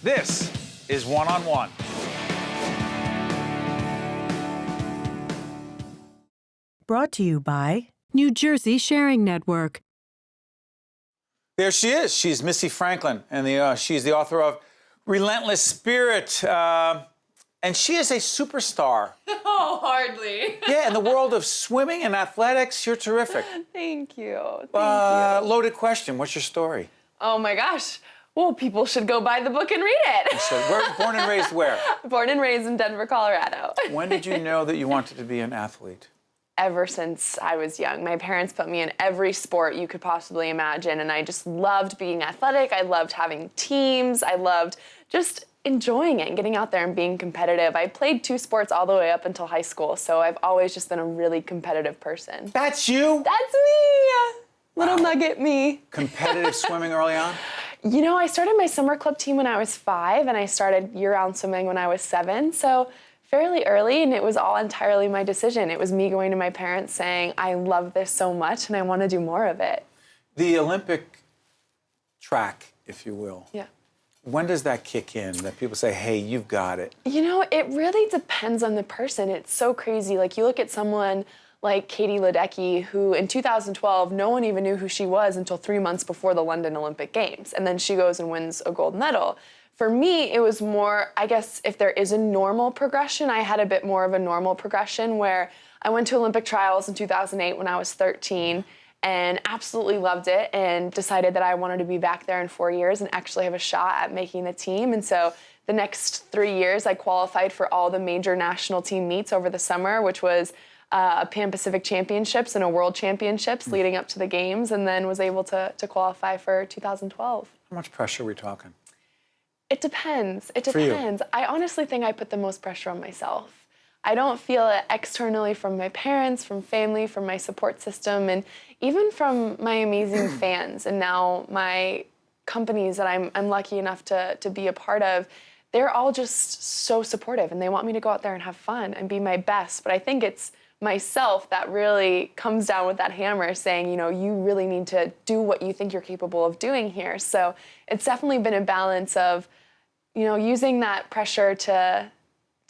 This is One on One. Brought to you by New Jersey Sharing Network. There she is. She's Missy Franklin, and she's the author of Relentless Spirit. And she is a superstar. Oh, hardly. Yeah, in the world of swimming and athletics, you're terrific. Thank you. Thank you. Loaded question. What's your story? Oh, my gosh. Well, people should go buy the book and read it. So, born and raised where? Born and raised in Denver, Colorado. When did you know that you wanted to be an athlete? Ever since I was young. My parents put me in every sport you could possibly imagine, and I just loved being athletic. I loved having teams. I loved just enjoying it and getting out there and being competitive. I played 2 sports all the way up until high school, so I've always just been a really competitive person. That's you? That's me! Little nugget me. Competitive swimming early on? You know, I started my summer club team when I was 5, and I started year-round swimming when I was 7, so fairly early, and it was all entirely my decision. It was me going to my parents saying, I love this so much, and I want to do more of it. The Olympic track, if you will. Yeah. When does that kick in, that people say, hey, you've got it? You know, it really depends on the person. It's so crazy. Like, you look at someone like Katie Ledecky, who in 2012, no one even knew who she was until 3 months before the London Olympic Games. And then she goes and wins a gold medal. For me, it was more, I guess, if there is a normal progression, I had a bit more of a normal progression where I went to Olympic trials in 2008 when I was 13 and absolutely loved it and decided that I wanted to be back there in 4 years and actually have a shot at making the team. And so the next 3 years, I qualified for all the major national team meets over the summer, which was a Pan Pacific Championships and a World Championships leading up to the games, and then was able to qualify for 2012. How much pressure are we talking? It depends. It For you? depends. I honestly think I put the most pressure on myself. I don't feel it externally from my parents, from family, from my support system, and even from my amazing fans, and now my companies that I'm lucky enough to be a part of. They're all just so supportive, and they want me to go out there and have fun and be my best. But I think it's myself that really comes down with that hammer saying, you know, you really need to do what you think you're capable of doing here. So it's definitely been a balance of, you know, using that pressure to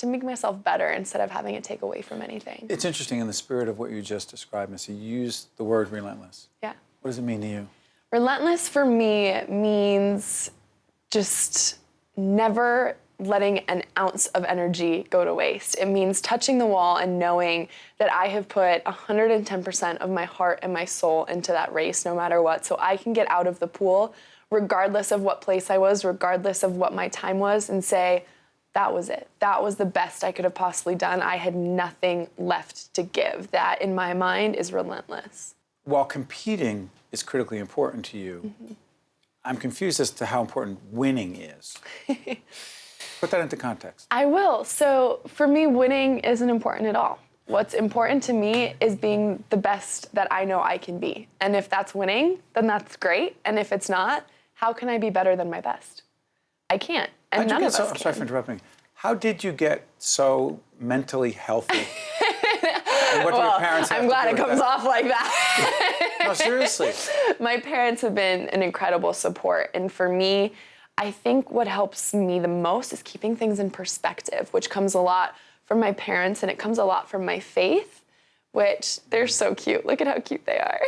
make myself better instead of having it take away from anything. It's interesting, in the spirit of what you just described, Missy, you used the word relentless. Yeah. What does it mean to you? Relentless for me means just never letting an ounce of energy go to waste. It means touching the wall and knowing that I have put 110% of my heart and my soul into that race no matter what, so I can get out of the pool regardless of what place I was, regardless of what my time was, and say, that was it. That was the best I could have possibly done. I had nothing left to give. That, in my mind, is relentless. While competing is critically important to you, I'm confused as to how important winning is. Put that into context. I will. So for me, winning isn't important at all. What's important to me is being the best that I know I can be. And if that's winning, then that's great. And if it's not, how can I be better than my best? I can't. And none of us can. I'm sorry for interrupting. How did you get so mentally healthy? And what do your parents have I'm glad to do it with comes that? off like that. No, seriously. My parents have been an incredible support. And for me, I think what helps me the most is keeping things in perspective, which comes a lot from my parents, and it comes a lot from my faith, which they're so cute. Look at how cute they are.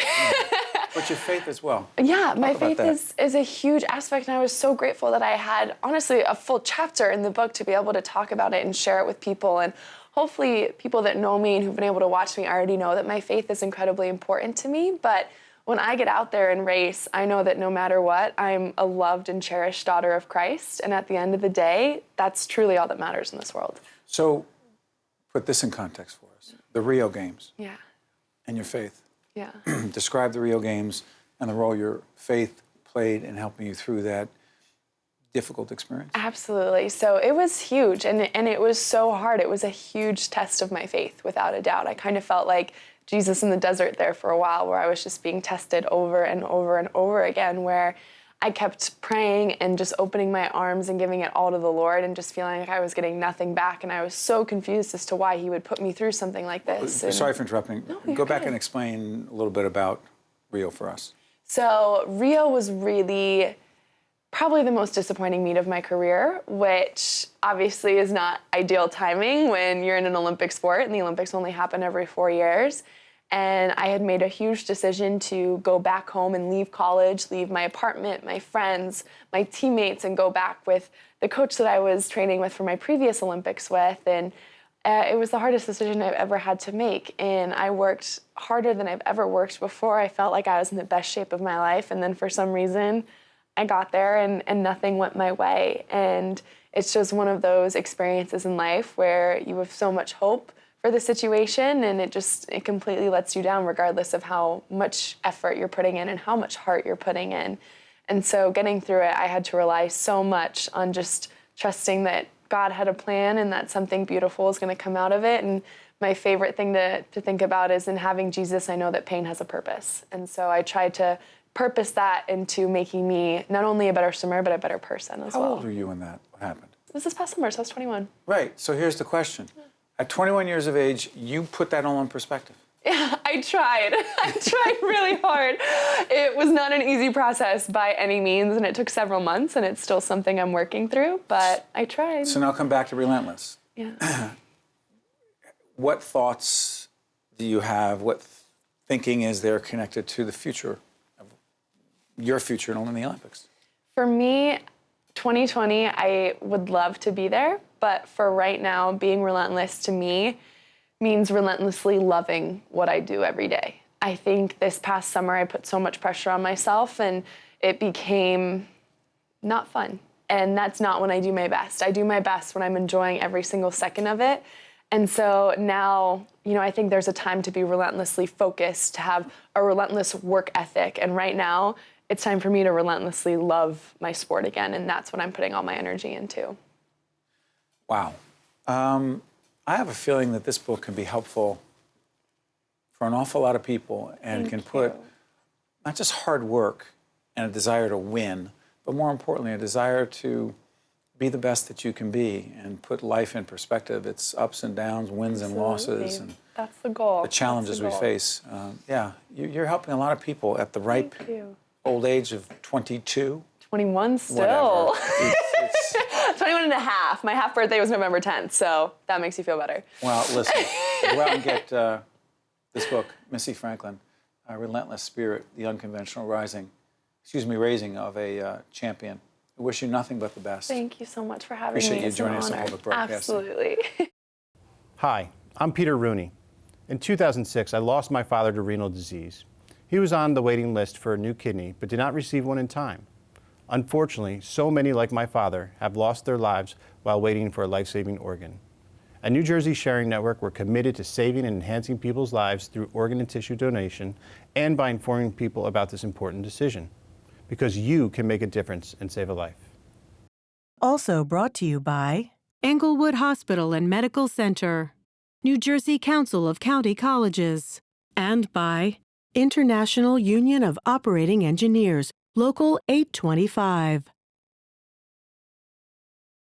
But your faith as well. Yeah, my Talk about faith is a huge aspect, and I was so grateful that I had, honestly, a full chapter in the book to be able to talk about it and share it with people. And hopefully people that know me and who've been able to watch me already know that my faith is incredibly important to me. But when I get out there and race, I know that no matter what, I'm a loved and cherished daughter of Christ. And at the end of the day, that's truly all that matters in this world. So put this in context for us. The Rio Games. Yeah. And your faith. Yeah. Describe the Rio Games and the role your faith played in helping you through that difficult experience. Absolutely. So it was huge, and it was so hard. It was a huge test of my faith, without a doubt. I kind of felt like Jesus in the desert there for a while, where I was just being tested over and over and over again, where I kept praying and just opening my arms and giving it all to the Lord and just feeling like I was getting nothing back. And I was so confused as to why he would put me through something like this. Sorry for interrupting. No, Go back good. and explain a little bit about Rio for us. So Rio was really probably the most disappointing meet of my career, which obviously is not ideal timing when you're in an Olympic sport and the Olympics only happen every 4 years. And I had made a huge decision to go back home and leave college, leave my apartment, my friends, my teammates, and go back with the coach that I was training with for my previous Olympics with. And it was the hardest decision I've ever had to make. And I worked harder than I've ever worked before. I felt like I was in the best shape of my life. And then for some reason, I got there and nothing went my way. And it's just one of those experiences in life where you have so much hope for the situation and it completely lets you down regardless of how much effort you're putting in and how much heart you're putting in. And so getting through it, I had to rely so much on just trusting that God had a plan and that something beautiful is going to come out of it. And my favorite thing to think about is in having Jesus, I know that pain has a purpose. And so I tried to purpose that into making me not only a better swimmer, but a better person as well. How old were you when that happened? This is past summer, so I was 21. Right, so here's the question. At 21 years of age, you put that all in perspective. Yeah, I tried. I tried really hard. It was not an easy process by any means, and it took several months, and it's still something I'm working through, but I tried. So now come back to Relentless. Yeah. What thoughts do you have? What thinking is there connected to the future, of your future in the Olympics? For me, 2020, I would love to be there, but for right now, being relentless to me means relentlessly loving what I do every day. I think this past summer, I put so much pressure on myself and it became not fun. And that's not when I do my best. I do my best when I'm enjoying every single second of it. And so now, I think there's a time to be relentlessly focused, to have a relentless work ethic. And right now, it's time for me to relentlessly love my sport again. And that's what I'm putting all my energy into. Wow. I have a feeling that this book can be helpful for an awful lot of people and can put not just hard work and a desire to win, but more importantly, a desire to be the best that you can be and put life in perspective. It's ups and downs, wins and losses, and that's the goal. The challenges we face. You're helping a lot of people at the ripe old age of 22. 21 still. Whatever. 21 and a half. My half birthday was November 10th, so that makes you feel better. Well, listen, go out and get this book, Missy Franklin, Relentless Spirit, the Unconventional Raising of a Champion. I wish you nothing but the best. Thank you so much for having me. Appreciate you It's an joining us on honor. Public Broadcasting. Absolutely. Hi, I'm Peter Rooney. In 2006, I lost my father to renal disease. He was on the waiting list for a new kidney, but did not receive one in time. Unfortunately, so many like my father have lost their lives while waiting for a life-saving organ. At New Jersey Sharing Network, we're committed to saving and enhancing people's lives through organ and tissue donation and by informing people about this important decision. Because you can make a difference and save a life. Also brought to you by Englewood Hospital and Medical Center, New Jersey Council of County Colleges, and by International Union of Operating Engineers, Local 825.